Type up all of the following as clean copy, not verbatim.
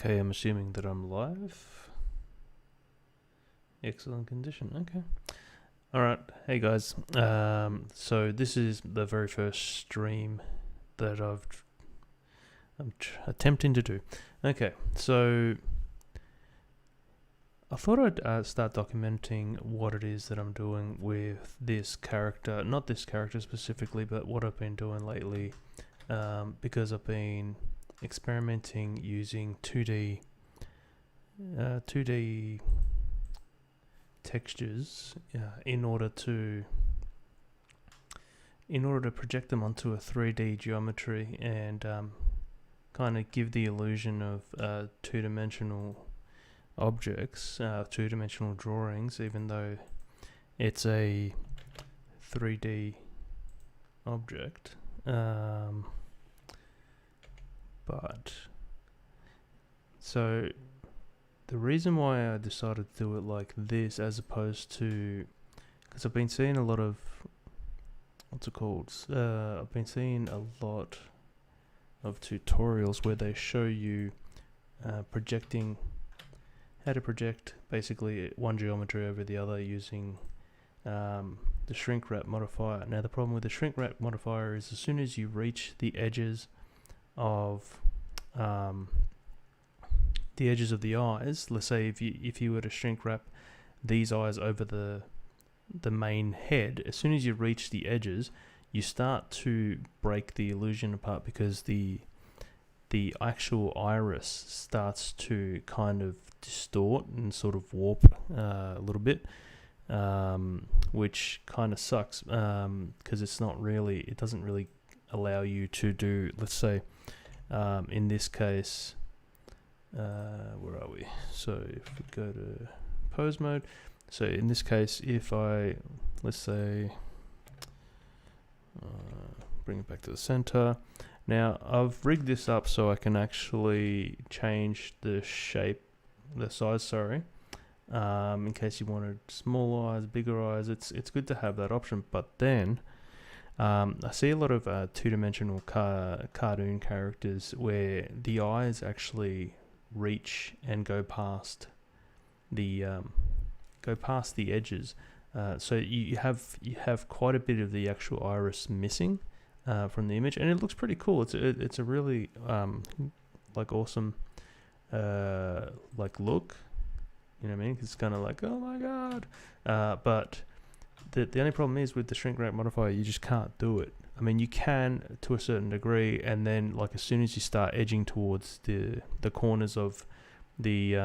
Okay, I'm assuming that I'm live. Excellent condition. Okay. All right. Hey guys. So this is the very first stream that I'm attempting to do. Okay. So I thought I'd start documenting what it is that I'm doing with this character. Not this character specifically, but what I've been doing lately. Because I've been experimenting using 2D textures in order to project them onto a 3D geometry and kind of give the illusion of two-dimensional objects, two-dimensional drawings, even though it's a 3D object. But so the reason why I decided to do it like this, as opposed to, because I've been seeing a lot of, what's it called? I've been seeing a lot of tutorials where they show you projecting, how to project basically one geometry over the other using the shrink wrap modifier. Now the problem with the shrink wrap modifier is as soon as you reach the edges of the eyes, let's say if you were to shrink wrap these eyes over the main head, as soon as you reach the edges, you start to break the illusion apart because the actual iris starts to kind of distort and sort of warp a little bit, which kind of sucks because it doesn't really allow you to do, let's say, in this case, where are we? So if we go to pose mode, so in this case, if I, let's say, bring it back to the center. Now I've rigged this up so I can actually change the size, sorry, in case you wanted small eyes, bigger eyes. It's good to have that option, but then I see a lot of two-dimensional cartoon characters where the eyes actually reach and go past the edges. So you have quite a bit of the actual iris missing from the image, and it looks pretty cool. It's a really like awesome like look. You know what I mean? It's kind of like, oh my god, but the only problem is with the shrink wrap modifier, you just can't do it. I mean, you can to a certain degree, and then like as soon as you start edging towards the corners of the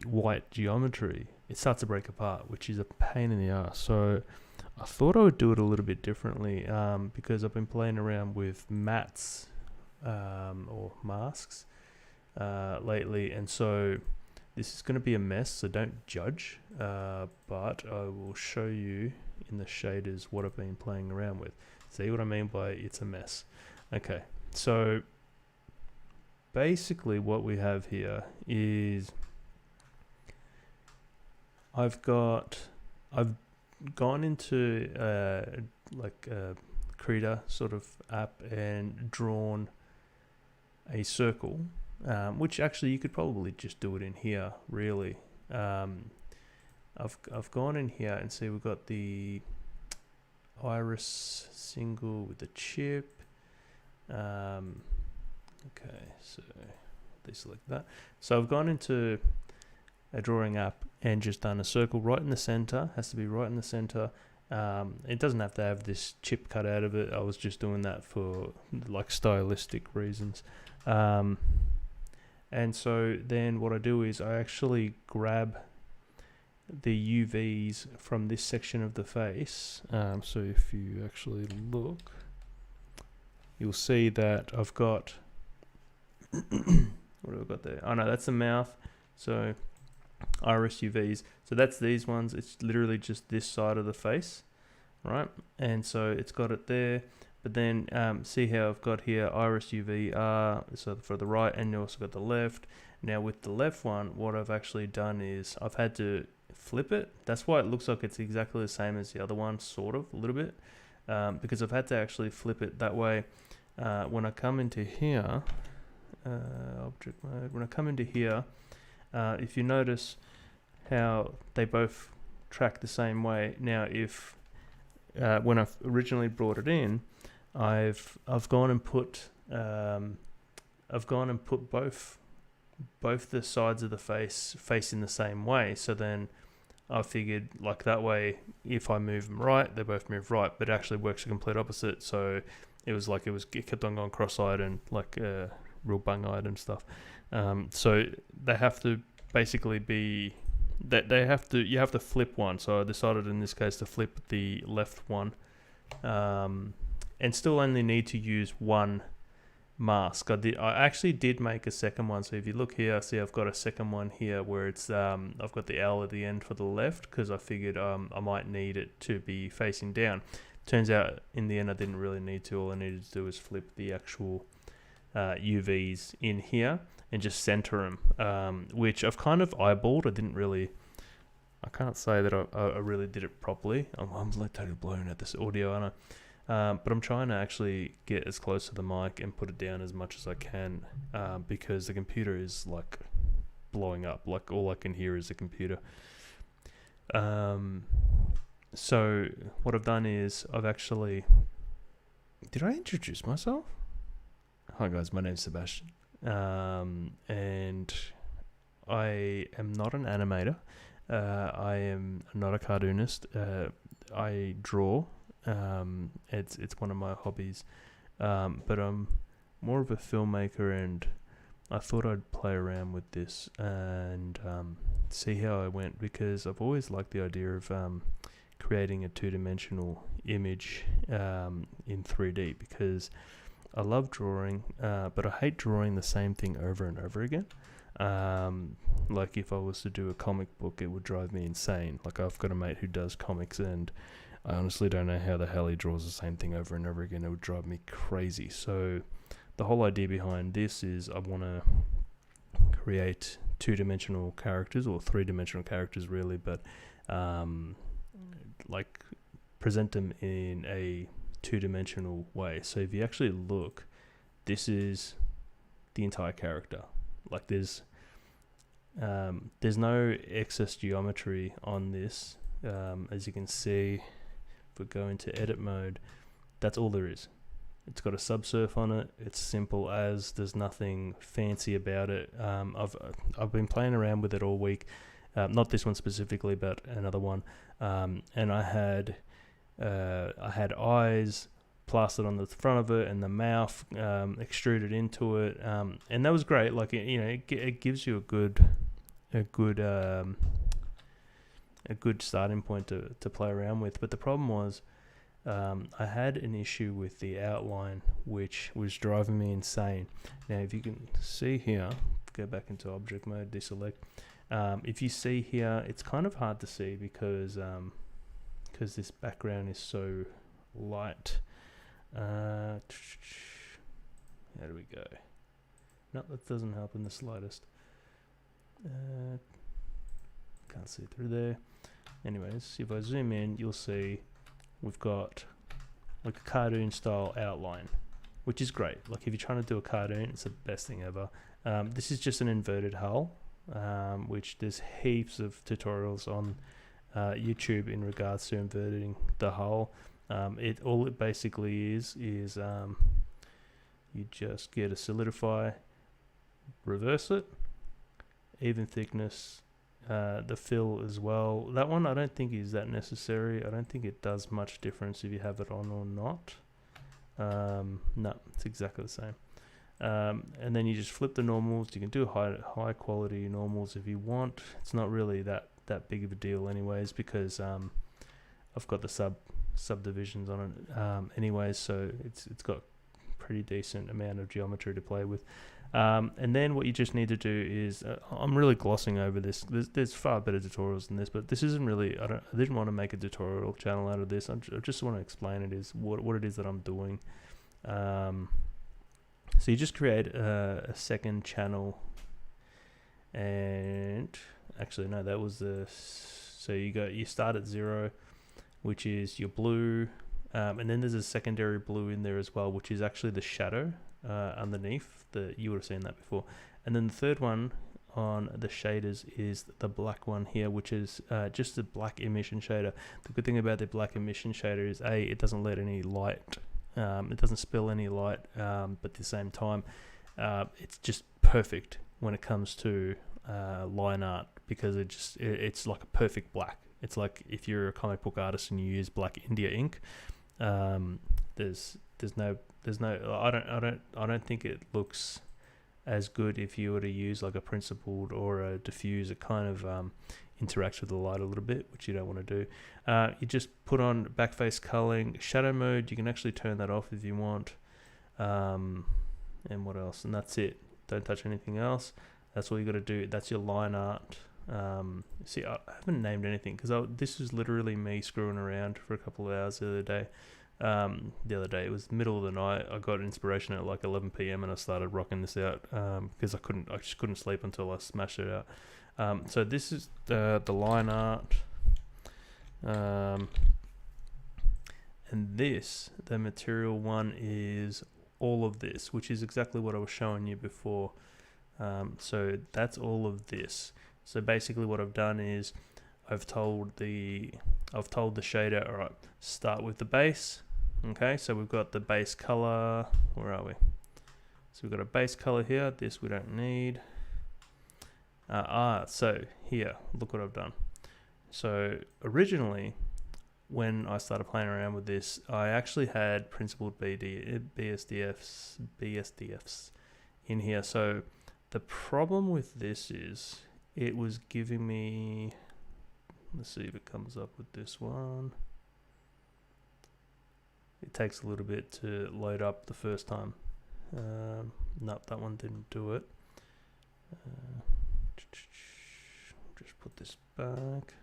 white geometry, it starts to break apart, which is a pain in the ass. So I thought I would do it a little bit differently because I've been playing around with mats or masks lately, and so this is going to be a mess, so don't judge, but I will show you in the shaders what I've been playing around with. See what I mean by it's a mess? Okay, so basically what we have here is I've gone into like a Krita sort of app and drawn a circle. Which actually you could probably just do it in here, really. I've gone in here and see we've got the iris single with the chip. Okay, so deselect that. So I've gone into a drawing app and just done a circle right in the center. Has to be right in the center. It doesn't have to have this chip cut out of it. I was just doing that for like stylistic reasons. And so then what I do is I actually grab the UVs from this section of the face. So if you actually look, you'll see that I've got, what have I got there? Oh no, that's the mouth. So iris UVs. So that's these ones. It's literally just this side of the face, right? And so it's got it there. But then see how I've got here iris UV so for the right, and you also got the left. Now with the left one, what I've actually done is I've had to flip it. That's why it looks like it's exactly the same as the other one, sort of, a little bit, because I've had to actually flip it that way. When I come into here, object mode. When I come into here, if you notice how they both track the same way. Now, if when I originally brought it in, I've gone and put both the sides of the face facing the same way. So then I figured like that way, if I move them right, they both move right, but it actually works the complete opposite. So it was like it kept on going cross-eyed and like real bung-eyed and stuff. So they have to basically be that you have to flip one. So I decided in this case to flip the left one, and still only need to use one mask. I actually did make a second one. So if you look here, see I've got a second one here where it's I've got the L at the end for the left because I figured I might need it to be facing down. Turns out in the end I didn't really need to. All I needed to do was flip the actual UVs in here and just center them, which I've kind of eyeballed. I can't say that I really did it properly. I'm totally blown at this audio, aren't I? But I'm trying to actually get as close to the mic and put it down as much as I can, because the computer is like blowing up. Like all I can hear is the computer. So what I've done is did I introduce myself? Hi guys, my name's Sebastian. And I am not an animator. I am not a cartoonist. I draw. It's one of my hobbies. But I'm more of a filmmaker, and I thought I'd play around with this and see how I went, because I've always liked the idea of creating a two-dimensional image in 3D, because I love drawing, but I hate drawing the same thing over and over again. Like if I was to do a comic book, it would drive me insane. Like I've got a mate who does comics, and I honestly don't know how the hell he draws the same thing over and over again. It would drive me crazy. So the whole idea behind this is I want to create two-dimensional characters, or three-dimensional characters really, but like present them in a two-dimensional way. So if you actually look, this is the entire character. Like there's no excess geometry on this. As you can see, if we go into edit mode, that's all there is. It's got a subsurf on it. It's simple as, there's nothing fancy about it. I've been playing around with it all week. Not this one specifically, but another one. And I had eyes plastered on the front of it, and the mouth extruded into it, and that was great. Like it gives you a good starting point to play around with. But the problem was, I had an issue with the outline, which was driving me insane. Now, if you can see here, go back into object mode, deselect. If you see here, it's kind of hard to see because this background is so light. How do we go? No, that doesn't help in the slightest. Can't see through there. Anyways, if I zoom in, you'll see we've got like a cartoon style outline, which is great. Like if you're trying to do a cartoon, it's the best thing ever. This is just an inverted hull, which there's heaps of tutorials on YouTube in regards to inverting the hull. All it basically is you just get a solidify, reverse it, even thickness, the fill as well. That one I don't think is that necessary. I don't think it does much difference if you have it on or not. No, it's exactly the same. And then you just flip the normals. You can do high quality normals if you want. It's not really that big of a deal anyways, because I've got the subdivisions on it anyways, so it's got pretty decent amount of geometry to play with. And then what you just need to do is, I'm really glossing over this. There's far better tutorials than this, but this isn't really, I didn't want to make a tutorial channel out of this. I just want to explain what it is that I'm doing. So you just create a second channel, and actually no, that was so you start at 0, which is your blue, And then there's a secondary blue in there as well, which is actually the shadow underneath. You would have seen that before. And then the third one on the shaders is the black one here, which is just a black emission shader. The good thing about the black emission shader is it doesn't let any light, it doesn't spill any light, but at the same time it's just perfect when it comes to line art, because it's like a perfect black. It's like if you're a comic book artist and you use black India ink, there's no I don't think it looks as good if you were to use like a principled or a diffuse. It kind of interacts with the light a little bit, which you don't want to do. You just put on backface culling, shadow mode. You can actually turn that off if you want. And what else? And that's it. Don't touch anything else. That's all you got to do. That's your line art. See, I haven't named anything because this was literally me screwing around for a couple of hours the other day. It was the middle of the night. I got inspiration at like 11 p.m. and I started rocking this out because I just couldn't sleep until I smashed it out. So this is the line art, and the material one is all of this, which is exactly what I was showing you before. So that's all of this. So basically what I've done is I've told the shader, all right, start with the base. Okay, so we've got the base color. Where are we? So we've got a base color here. This we don't need. So here, look what I've done. So originally, when I started playing around with this, I actually had principled BSDFs in here. So the problem with this is it was giving me, let's see if it comes up with this one. It takes a little bit to load up the first time. Nope, that one didn't do it. Just put this back.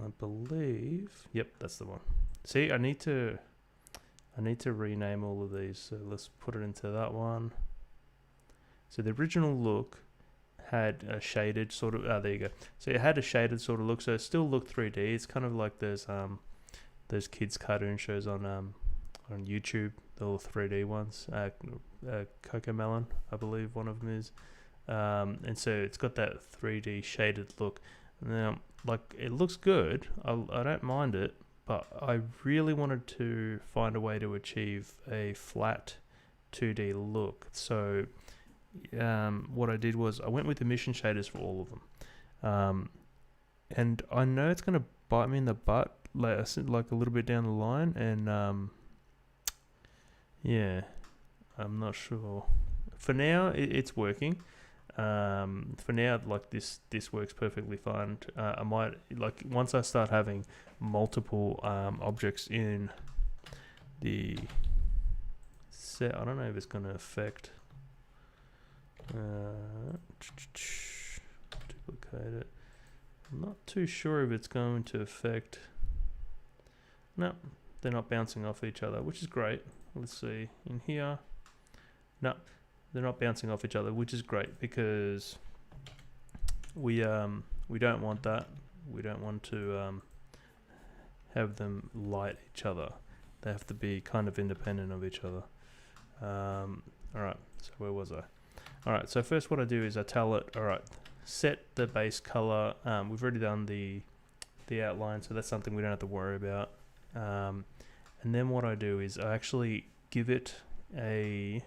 I believe, yep, that's the one. See, I need to rename all of these. So let's put it into that one. So the original look had a shaded sort of, there you go. So it had a shaded sort of look. So it still looked 3D. It's kind of like those kids cartoon shows on YouTube, the little 3D ones. Coco Melon, I believe one of them is. And so it's got that 3D shaded look. Now, like, it looks good. I don't mind it, but I really wanted to find a way to achieve a flat 2D look. So what I did was I went with emission shaders for all of them. And I know it's going to bite me in the butt like a little bit down the line, and yeah, I'm not sure. For now, it's working. For now, like this works perfectly fine. I might, like, once I start having multiple objects in the set, I don't know if it's going to affect. Duplicate it. I'm not too sure if it's going to affect. No, they're not bouncing off each other, which is great. Let's see in here. No, they're not bouncing off each other, which is great because we don't want that. We don't want to have them light each other. They have to be kind of independent of each other. All right. So where was I? All right. So first, what I do is I tell it, all right, set the base color. We've already done the outline, so that's something we don't have to worry about. And then what I do is I actually give it a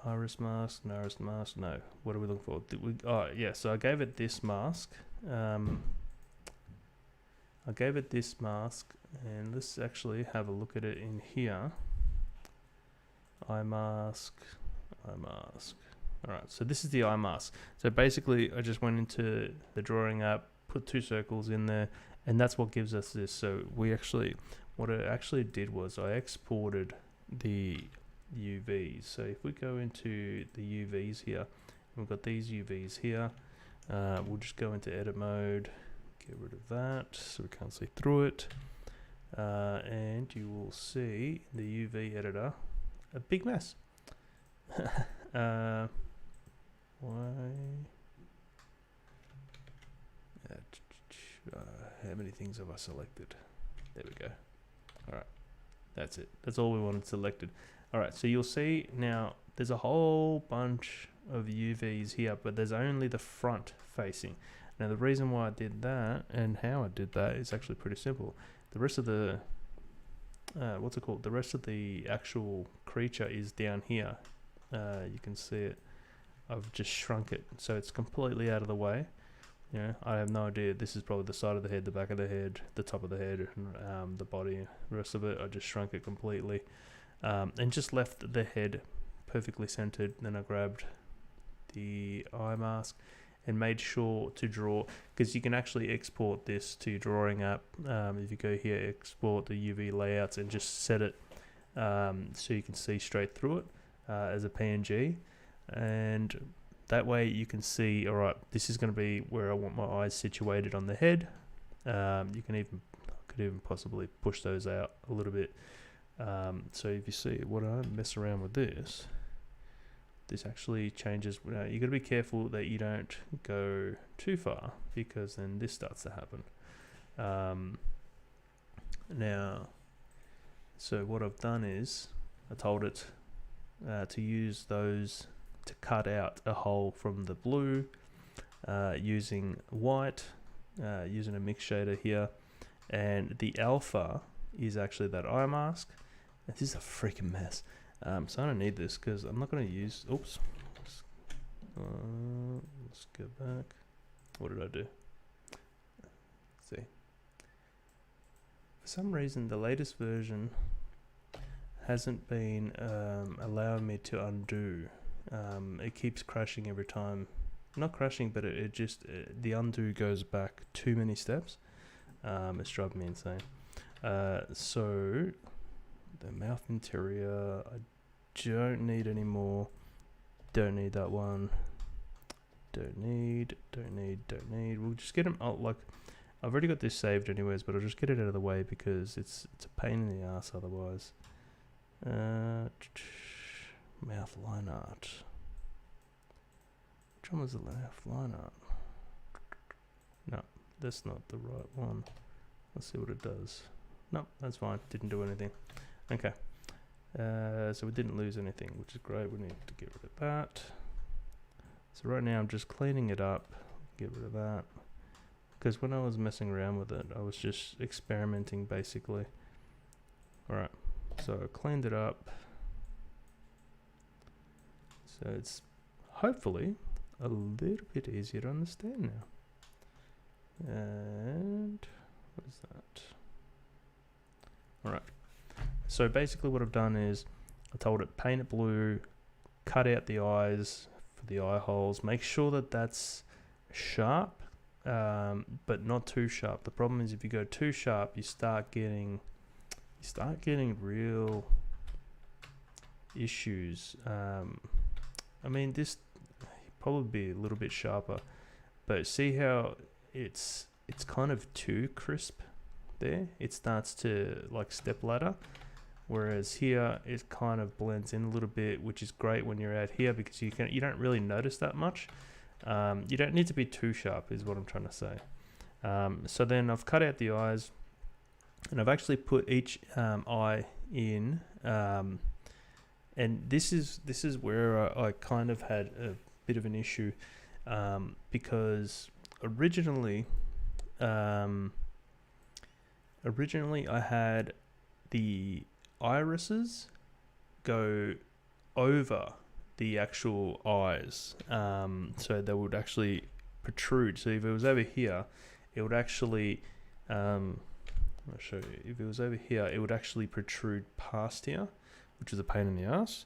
iris mask. No, what are we looking for? So I gave it this mask. And let's actually have a look at it in here. Eye mask. Alright, so this is the eye mask. So basically I just went into the drawing app, put 2 circles in there, and that's what gives us this. So what I actually did was I exported the UVs. So if we go into the UVs here, we've got these UVs here. We'll just go into edit mode, get rid of that so we can't see through it. And you will see the UV editor, a big mess. Why? how many things have I selected? There we go. All right, that's it. That's all we wanted selected. All right, so you'll see now there's a whole bunch of UVs here, but there's only the front facing. Now the reason why I did that and how I did that is actually pretty simple. The rest of the what's it called? The rest of the actual creature is down here. You can see it. I've just shrunk it so it's completely out of the way. You know, I have no idea. This is probably the side of the head, the back of the head, the top of the head, and the body. The rest of it, I just shrunk it completely, and just left the head perfectly centered. Then I grabbed the eye mask and made sure to draw, because you can actually export this to your drawing app. If you go here, export the UV layouts and just set it so you can see straight through it as a PNG, and that way you can see, all right, this is going to be where I want my eyes situated on the head. You can could even possibly push those out a little bit. So if you see what I mess around with this actually changes. You got to be careful that you don't go too far, because then this starts to happen. Now, so what I've done is I told it to use those to cut out a hole from the blue using white, using a mix shader here, and the alpha is actually that eye mask. This is a freaking mess. So I don't need this because I'm not going to use. Oops. Let's go back. What did I do? Let's see. For some reason, the latest version hasn't been allowing me to undo. It keeps crashing every time. Not crashing, but it just the undo goes back too many steps. It's driving me insane. So the mouth interior, I don't need anymore. Don't need that one. Don't need. We'll just get them out. Like, I've already got this saved anyways, but I'll just get it out of the way because it's a pain in the ass otherwise. Mouth line art. Which one was the mouth line art? No, that's not the right one. Let's see what it does. Nope, that's fine. Didn't do anything. Okay. So we didn't lose anything, which is great. We need to get rid of that. So right now I'm just cleaning it up. Get rid of that. Because when I was messing around with it, I was just experimenting basically. Alright, so I cleaned it up. So it's hopefully a little bit easier to understand now. And what is that? Alright. So basically what I've done is I told it paint it blue, cut out the eyes for the eye holes, make sure that that's sharp, but not too sharp. The problem is if you go too sharp, you start getting real issues. I mean, this probably be a little bit sharper, but see how it's kind of too crisp there. It starts to like step ladder, whereas here it kind of blends in a little bit, which is great when you're out here because you don't really notice that much. You don't need to be too sharp is what I'm trying to say. So then I've cut out the eyes, and I've actually put each eye in, and this is where I kind of had a bit of an issue, because originally I had the irises go over the actual eyes, so they would actually protrude. So if it was over here, it would actually I'll show you. If it was over here, it would actually protrude past here, which is a pain in the ass.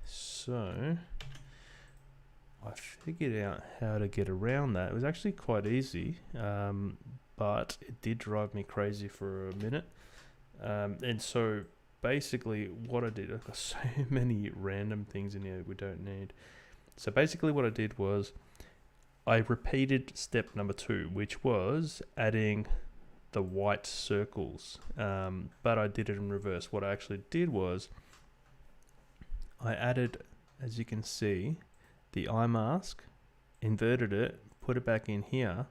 So I figured out how to get around that. It was actually quite easy, but it did drive me crazy for a minute. And so basically what I did, I've got so many random things in here we don't need. So basically what I did was I repeated step number 2, which was adding the white circles, but I did it in reverse. What I actually did was I added, as you can see, the eye mask, inverted it, put it back in here,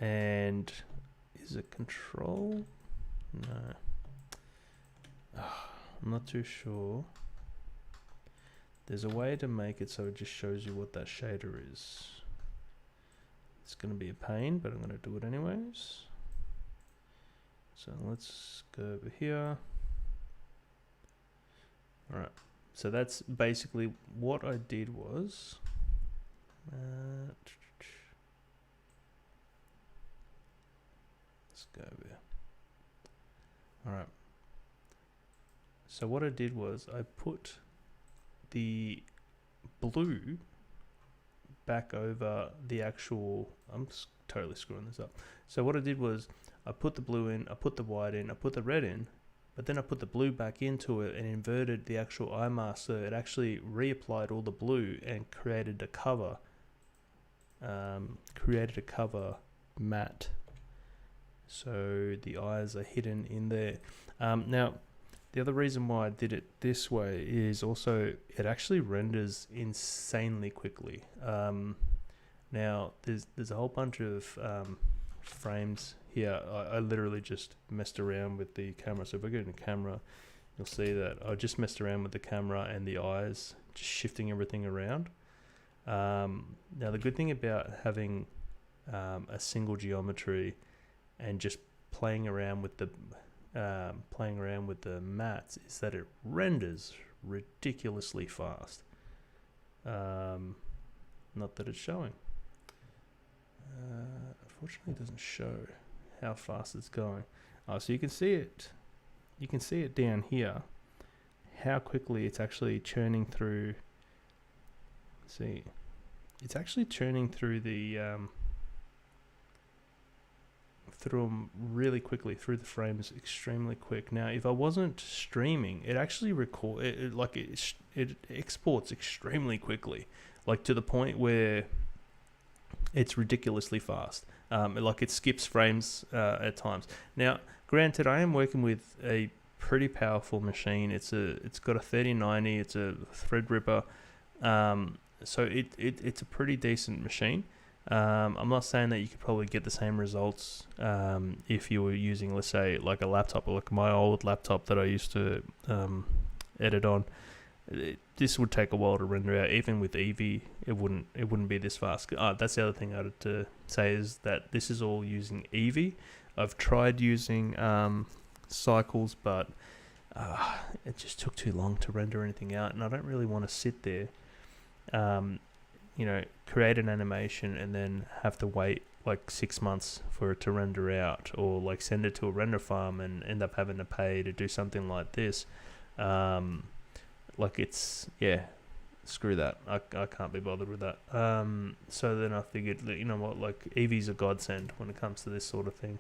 And is it control? No. I'm not too sure. There's a way to make it so it just shows you what that shader is. It's going to be a pain, but I'm going to do it anyways. So let's go over here. All right. So that's basically what I did was, let's go over here. All right. So what I did was I put the blue back over the actual, I'm totally screwing this up. So what I did was I put the blue in, I put the white in, I put the red in, but then I put the blue back into it and inverted the actual eye mask, so it actually reapplied all the blue and created a cover, matte. So the eyes are hidden in there. Now, the other reason why I did it this way is also it actually renders insanely quickly. Now, there's a whole bunch of frames here. I literally just messed around with the camera. So if I go in the camera, you'll see that I just messed around with the camera and the eyes, just shifting everything around. Now, the good thing about having a single geometry and just playing around with the mattes is that it renders ridiculously fast. Not that it's showing. Unfortunately, it doesn't show how fast it's going. So you can see it. You can see it down here. How quickly it's actually churning through. See, it's actually churning through the through them really quickly, through the frames extremely quick. Now, if I wasn't streaming, it actually it exports extremely quickly, like to the point where it's ridiculously fast. Like it skips frames at times. Now, granted, I am working with a pretty powerful machine. It's got a 3090. It's a Threadripper. So it's a pretty decent machine. I'm not saying that you could probably get the same results if you were using, let's say, like a laptop, or like my old laptop that I used to edit on. This would take a while to render out. Even with Eevee, it wouldn't be this fast. That's the other thing I had to say, is that this is all using Eevee. I've tried using Cycles, but it just took too long to render anything out, and I don't really want to sit there, create an animation and then have to wait like 6 months for it to render out, or like send it to a render farm and end up having to pay to do something like this. Screw that. I can't be bothered with that. So then I figured that, you know what, like Eevee's a godsend when it comes to this sort of thing.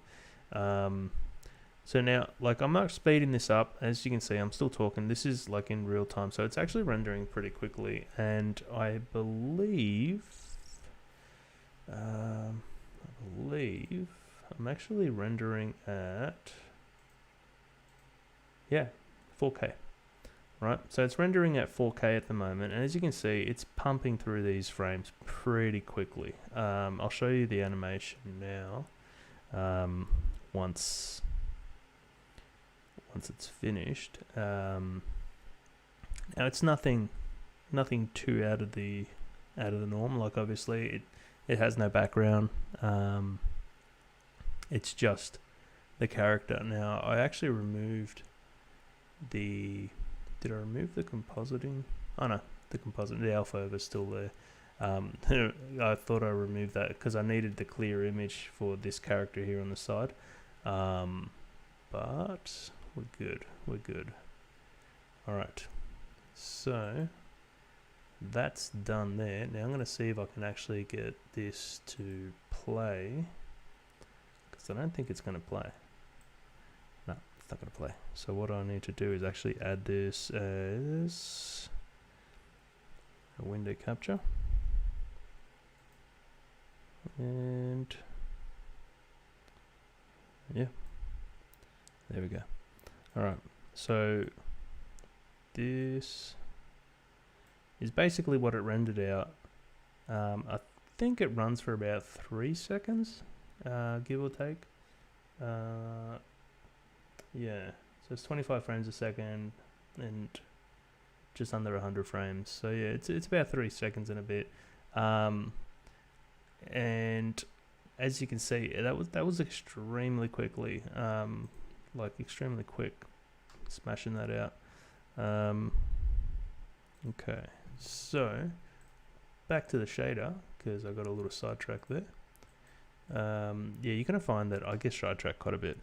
So now, like, I'm not speeding this up. As you can see, I'm still talking. This is like in real time, so it's actually rendering pretty quickly. And I believe I'm actually rendering at 4K. Right, so it's rendering at 4K at the moment, and as you can see, it's pumping through these frames pretty quickly. I'll show you the animation now. Once it's finished. Now it's nothing too out of the norm. Like, obviously it has no background. It's just the character. Now I actually removed the. Did I remove the compositing? Oh no, the alpha over is still there. I thought I removed that because I needed the clear image for this character here on the side. But we're good. Alright, so that's done there. Now I'm going to see if I can actually get this to play, because I don't think it's going to play. No, it's not going to play. So what I need to do is actually add this as a window capture, and yeah, there we go. Alright, so this is basically what it rendered out. I think it runs for about 3 seconds. give or take. Yeah, so it's 25 frames a second and just under 100 frames. So yeah, it's about 3 seconds and a bit. And as you can see, that was extremely quickly, like extremely quick, smashing that out. Okay, so back to the shader because I got a little sidetracked there. Yeah, you're gonna find that I get sidetracked quite a bit.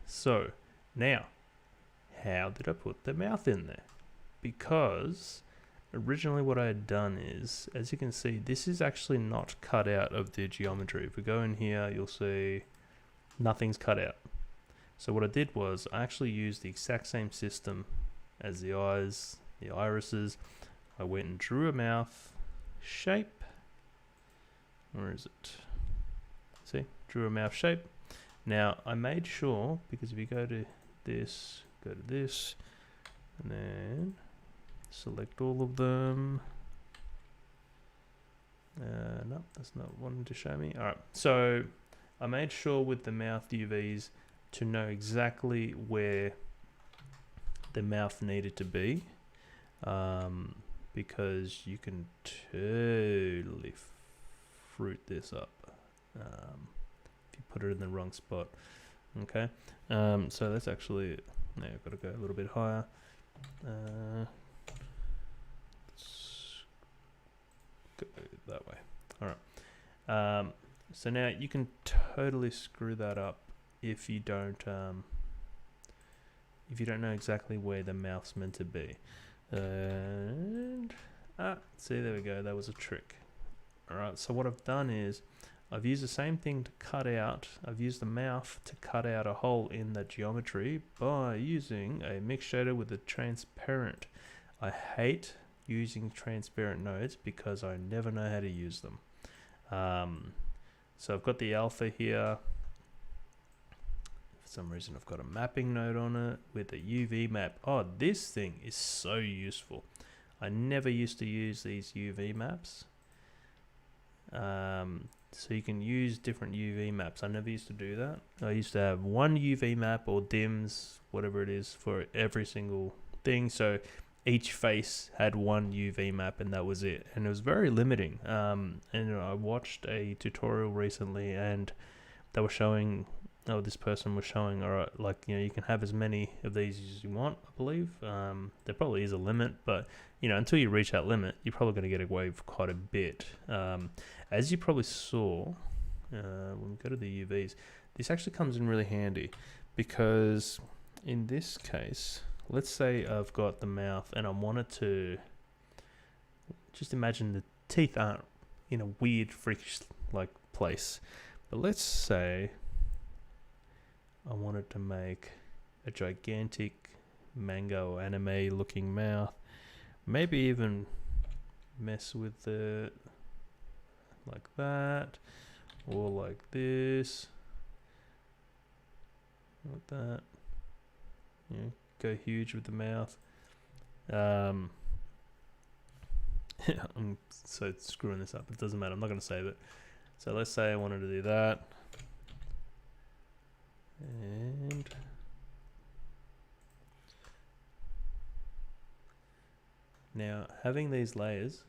So now, how did I put the mouth in there? Because originally what I had done is, as you can see, this is actually not cut out of the geometry. If we go in here, you'll see nothing's cut out. So what I did was I actually used the exact same system as the eyes, the irises. I went and drew a mouth shape. Where is it? See, drew a mouth shape. Now I made sure, because if you go to this, and then select all of them. No, that's not wanting to show me. All right, so I made sure with the mouth UVs to know exactly where the mouth needed to be, because you can totally fruit this up if you put it in the wrong spot. Okay, so that's actually, now I've got to go a little bit higher. Let's go that way. All right. So now you can totally screw that up if you don't know exactly where the mouth's meant to be. And see, there we go. That was a trick. All right. So what I've done is I've used the same thing to cut out. I've used the mouth to cut out a hole in the geometry by using a mix shader with a transparent. I hate using transparent nodes because I never know how to use them. So I've got the alpha here. For some reason I've got a mapping node on it with a UV map. Oh, this thing is so useful. I never used to use these UV maps. So you can use different UV maps. I never used to do that. I used to have one UV map or DIMS, whatever it is, for every single thing. So each face had one UV map and that was it. And it was very limiting. And I watched a tutorial recently and they were showing, this person was showing, all right, like, you can have as many of these as you want, I believe. There probably is a limit, but, until you reach that limit, you're probably going to get away with quite a bit. As you probably saw, when we go to the UVs, this actually comes in really handy because in this case, let's say I've got the mouth and I wanted to just imagine the teeth aren't in a weird, freakish like place. But let's say I wanted to make a gigantic manga or anime looking mouth. Maybe even mess with it like that, or like this, like that. Go huge with the mouth. I'm so screwing this up. It doesn't matter. I'm not going to save it. So let's say I wanted to do that, and now having these layers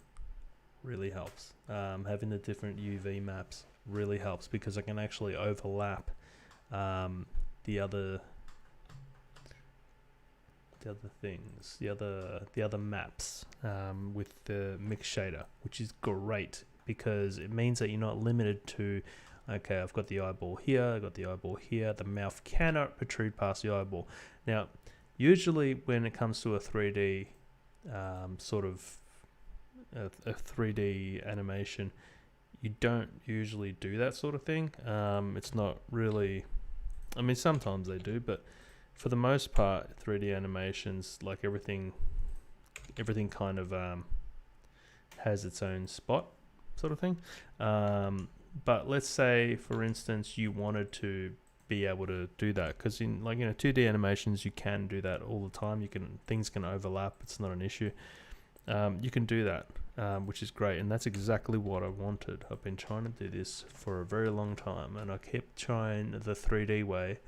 really helps. Having the different UV maps really helps because I can actually overlap the other things, the other maps with the mix shader, which is great because it means that you're not limited to, okay, I've got the eyeball here, I've got the eyeball here, the mouth cannot protrude past the eyeball. Now, usually when it comes to a 3D sort of a 3D animation, you don't usually do that sort of thing. It's not really, I mean, sometimes they do, but for the most part, 3D animations, like everything kind of has its own spot sort of thing. But let's say, for instance, you wanted to be able to do that, because in 2D animations, you can do that all the time. Things can overlap. It's not an issue. you can do that, which is great, and that's exactly what I wanted. I've been trying to do this for a very long time, and I kept trying the 3D way.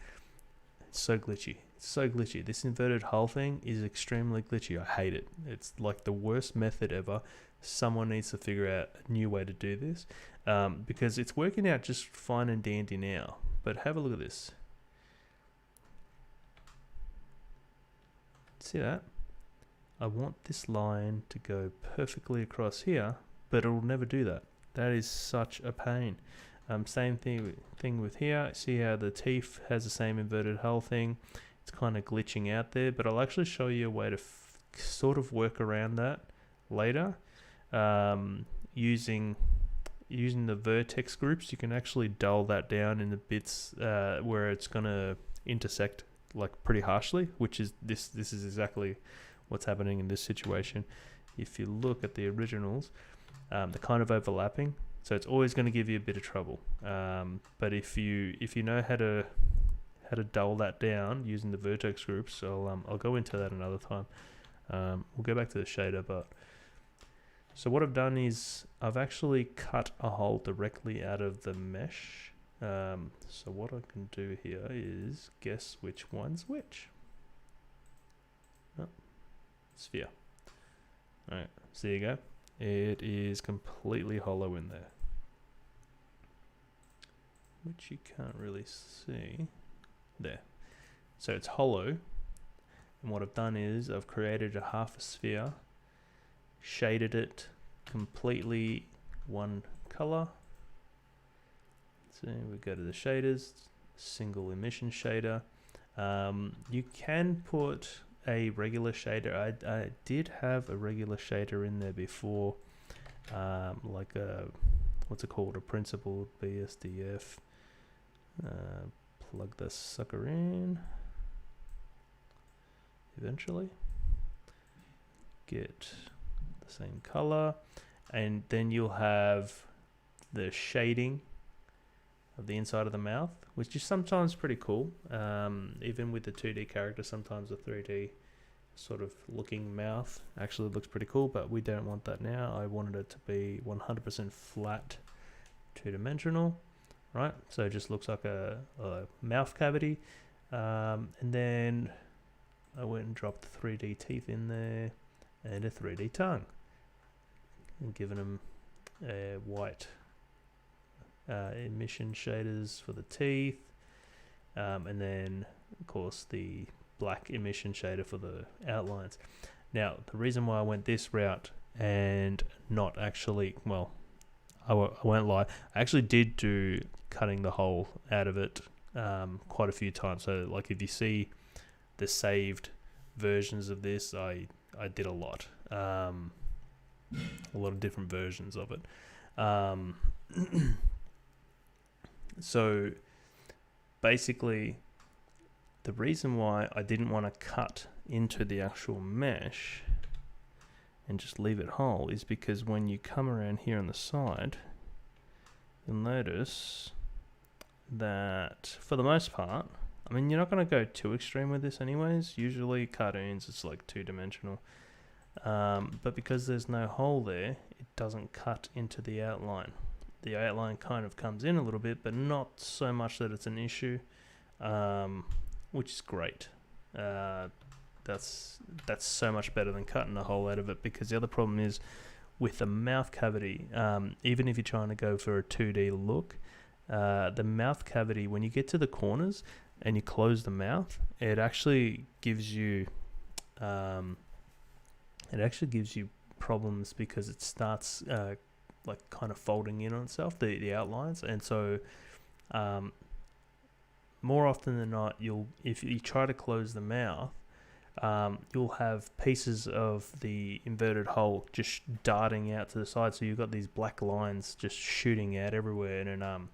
It's so glitchy. It's so glitchy. This inverted hull thing is extremely glitchy. I hate it. It's like the worst method ever. Someone needs to figure out a new way to do this, because it's working out just fine and dandy now. But have a look at this. See that? I want this line to go perfectly across here, but it will never do that. That is such a pain. Same thing with here. See how the teeth has the same inverted hull thing? It's kind of glitching out there, but I'll actually show you a way to sort of work around that later. Using the vertex groups, you can actually dull that down in the bits where it's going to intersect like pretty harshly, which is this is exactly what's happening in this situation. If you look at the originals, they're kind of overlapping, so it's always going to give you a bit of trouble. But if you know how to dull that down using the vertex groups, I'll go into that another time. We'll go back to the shader, but so what I've done is I've actually cut a hole directly out of the mesh. So what I can do here is guess which one's which. Oh, sphere. Alright, so there you go. It is completely hollow in there, which you can't really see. There. So it's hollow, and what I've done is I've created a half a sphere, shaded it completely one color. So we go to the shaders, single emission shader. You can put a regular shader. I did have a regular shader in there before, like a, what's it called, a principled BSDF. Plug this sucker in. Eventually get the same color, and then you'll have the shading of the inside of the mouth, which is sometimes pretty cool. Even with the 2D character, sometimes the 3D sort of looking mouth actually looks pretty cool, but we don't want that now. I wanted it to be 100% flat, two-dimensional, right? So it just looks like a mouth cavity. And then I went and dropped the 3D teeth in there and a 3D tongue, and given them a white emission shaders for the teeth, and then of course the black emission shader for the outlines. Now the reason why I went this route and not actually, well, I won't lie, I actually did do cutting the hole out of it quite a few times. So like if you see the saved versions of this, I did a lot of different versions of it. So basically the reason why I didn't want to cut into the actual mesh and just leave it whole is because when you come around here on the side, you'll notice that for the most part, I mean, you're not going to go too extreme with this anyways. Usually cartoons, it's like two-dimensional. But because there's no hole there, it doesn't cut into the outline. The outline kind of comes in a little bit, but not so much that it's an issue, which is great. That's so much better than cutting a hole out of it, because the other problem is with the mouth cavity, even if you're trying to go for a 2D look, the mouth cavity, when you get to the corners and you close the mouth, it actually gives you problems, because it starts like kind of folding in on itself, the outlines. And so more often than not, if you try to close the mouth, you'll have pieces of the inverted hole just darting out to the side, so you've got these black lines just shooting out everywhere. And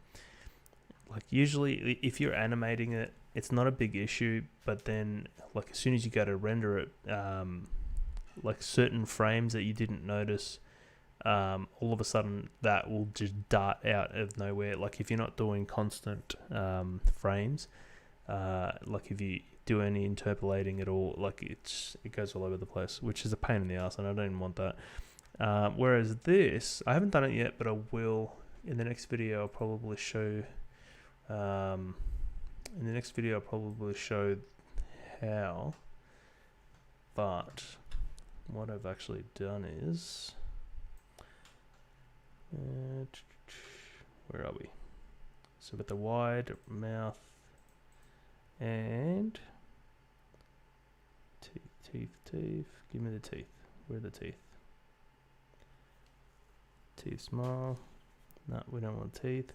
like usually if you're animating it, it's not a big issue, but then like as soon as you go to render it, like certain frames that you didn't notice, all of a sudden that will just dart out of nowhere. Like if you're not doing constant frames, like if you do any interpolating at all. Like it goes all over the place, which is a pain in the ass, and I don't even want that. Whereas this, I haven't done it yet, but I will in the next video. I'll probably show. In the next video, I'll probably show how. But what I've actually done is, where are we? So with the wide mouth and teeth. Give me the teeth. Where are the teeth? Teeth small. No, we don't want teeth.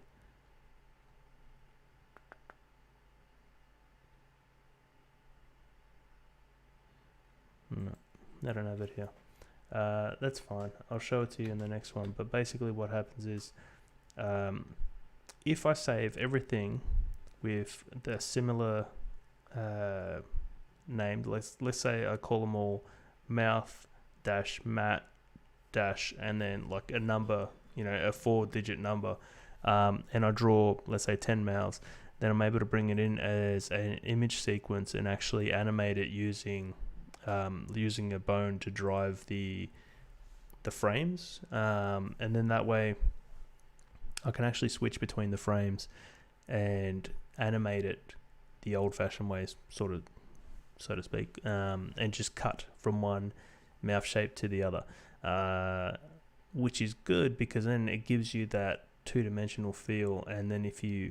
No, I don't have it here. That's fine. I'll show it to you in the next one. But basically what happens is, if I save everything with the similar named, let's say I call them all mouth dash mat dash and then like a number, you know, a 4-digit number, and I draw, let's say 10 mouths, then I'm able to bring it in as an image sequence and actually animate it using a bone to drive the frames, and then that way I can actually switch between the frames and animate it the old-fashioned ways, sort of, so to speak, and just cut from one mouth shape to the other, which is good because then it gives you that two-dimensional feel. And then if you're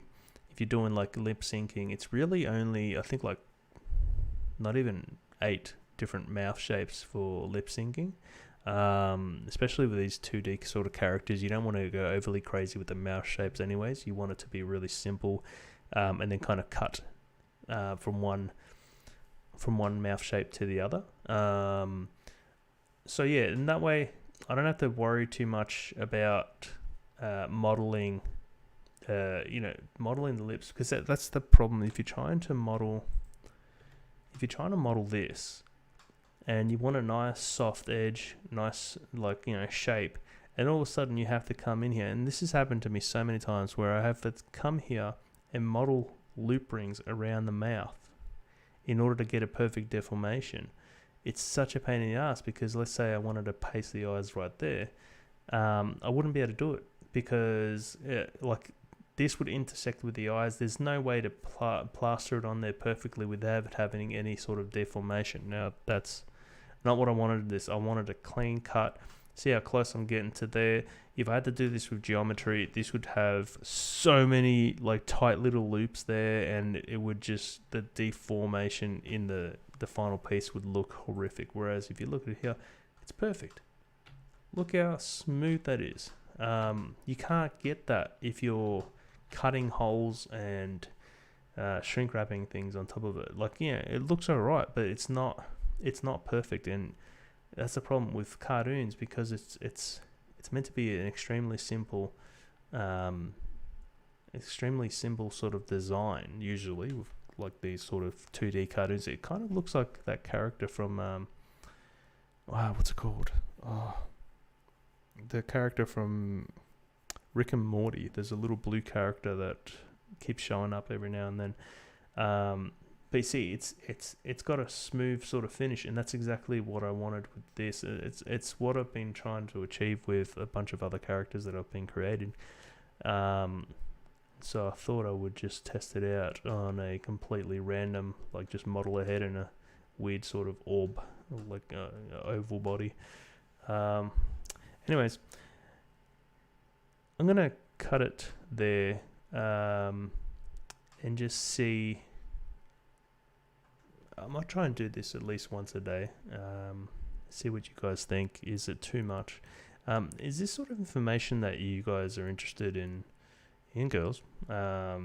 doing like lip syncing, it's really only, I think, like not even 8 different mouth shapes for lip syncing, especially with these 2D sort of characters. You don't want to go overly crazy with the mouth shapes anyways. You want it to be really simple, and then kind of cut from one mouth shape to the other. So yeah, in that way I don't have to worry too much about modeling modeling the lips, because that's the problem. If you're trying to model this and you want a nice soft edge, nice, like, you know, shape, and all of a sudden you have to come in here, and this has happened to me so many times where I have to come here and model loop rings around the mouth in order to get a perfect deformation. It's such a pain in the ass, because let's say I wanted to paste the eyes right there, I wouldn't be able to do it because like this would intersect with the eyes. There's no way to plaster it on there perfectly without it having any sort of deformation. Now that's not what I wanted. I wanted a clean cut. See how close I'm getting to there. If I had to do this with geometry, this would have so many like tight little loops there, and it would just, the deformation in the final piece would look horrific. Whereas if you look at it here, it's perfect. Look how smooth that is. You can't get that if you're cutting holes and shrink wrapping things on top of it. Like, yeah, it looks alright, but it's not perfect, and that's the problem with cartoons, because it's meant to be an extremely simple sort of design. Usually with like these sort of 2D cartoons, it kind of looks like that character from what's it called? The character from Rick and Morty. There's a little blue character that keeps showing up every now and then. But you see, it's got a smooth sort of finish, and that's exactly what I wanted with this. It's what I've been trying to achieve with a bunch of other characters that I've been creating. So I thought I would just test it out on a completely random, like just model a head in a weird sort of orb, like oval body. Anyways, I'm gonna cut it there, and just see. I might try and do this at least once a day. See what you guys think. Is it too much? Is this sort of information that you guys are interested in girls, are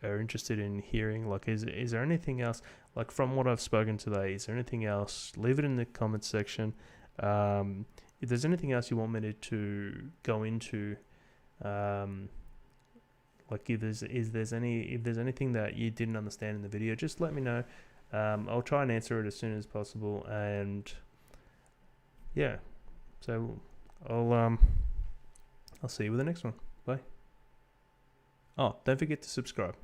interested in hearing? Like, is there anything else, like from what I've spoken today, is there anything else? Leave it in the comments section. If there's anything else you want me to go into, like if there's anything that you didn't understand in the video, just let me know. I'll try and answer it as soon as possible. And yeah, so I'll see you with the next one. Bye. Oh, don't forget to subscribe.